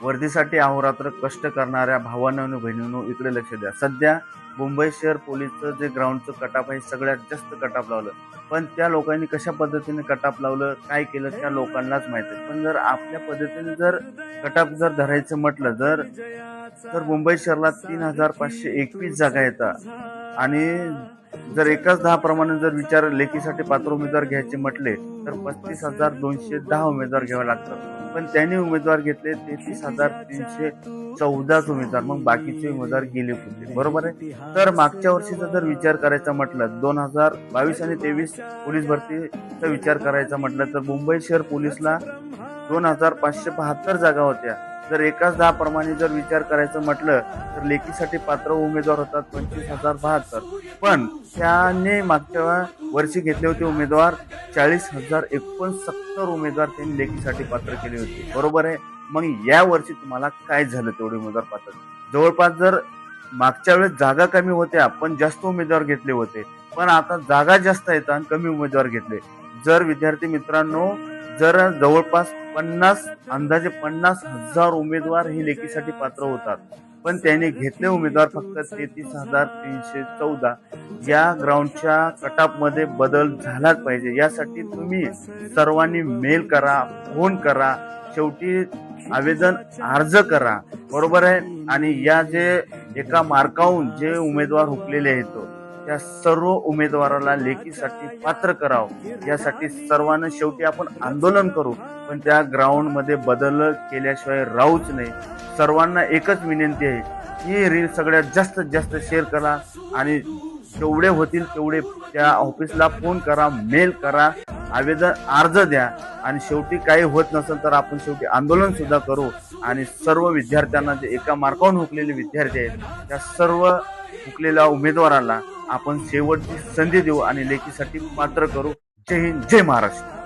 वर्दीसाठी अहोरात्र कष्ट करणाऱ्या भावांनो आणि बहिणींनो इकडे लक्ष द्या। सध्या मुंबई शहर पोलीसचं जे ग्राउंडचं कटाप आहे सगळ्यात जास्त कटाप लावलं, पण त्या लोकांनी कशा पद्धतीने कटाप लावलं, काय केलं त्या लोकांनाच माहिती आहे। पण जर आपल्या पद्धतीने जर कटाप जर धरायचं म्हटलं तर मुंबई शहराला 3521 जागा येतात आणि जर एकाच 10 प्रमाणे जर विचार लेखीसाठी पात्र उमेदवार घ्यायचे म्हटले तर 35,210 उमेदवार घ्यावे लागतात। पण त्यांनी उमेदवार घेतले 33,314 उमेदवार, मग बाकीचे उमेदवार गेले कुठे? बरोबर आहे। तर मागच्या वर्षीचा जर विचार करायचा म्हटलं 2022 आणि 23 पोलीस भरतीचा विचार करायचा म्हटलं तर मुंबई शहर पोलीसला 2,572 जागा होत्या। जर एकाच 10 प्रमाणे जर विचार करायचं म्हटलं तर लेखीसाठी पात्र उमेदवार होतात 25,072, पण त्याने मागच्या वर्षी घेतले होते उमेदवार 40,069 उमेदवार त्यांनी लेखीसाठी पात्र केले होते। बरोबर आहे। मग या वर्षी तुम्हाला काय झालं तेवढे उमेदवार पात्र? जवळपास जर मागच्या वेळेस जागा कमी होत्या पण जास्त उमेदवार घेतले होते, पण आता जागा जास्त आहेत आणि कमी उमेदवार घेतले। जर विद्यार्थी मित्रांनो जर जवळपास अंदाजे 50,000 उमेदवार हे लेखीसाठी पात्र होतात, पण त्याने घेतले उमेदवार फक्त 33,314। या ग्राउंडच्या कटापमध्ये बदल झालाच पाहिजे। यासाठी तुम्ही सर्वांनी मेल करा, फोन करा, शेवटी आवेदन अर्ज करा। बरोबर आहे। आणि या जे एका मार्काहून जे उमेदवार हुकलेले आहेत त्या सर्व उमेदवाराला लेखीसाठी पात्र करावं, यासाठी सर्वांना शेवटी आपण आंदोलन करू, पण त्या ग्राउंड मध्ये बदल केल्याशिवाय राहूच नाही। सर्वांना एकच विनंती आहे की रील सगळ्यात जास्त शेअर करा आणि जेवढे होतील तेवढे त्या ऑफिसला फोन करा, मेल करा, आवेदन अर्ज द्या। आणि शेवटी काही होत नसेल तर आपण शेवटी आंदोलन सुद्धा करू आणि सर्व विद्यार्थ्यांना जे एका मार्कावरून हुकलेले विद्यार्थी आहेत त्या सर्व हुकलेल्या उमेदवाराला आपण शेवटची संधी देऊ आणि लेखीसाठी पात्र करू। जय हिंद, जय महाराष्ट्र।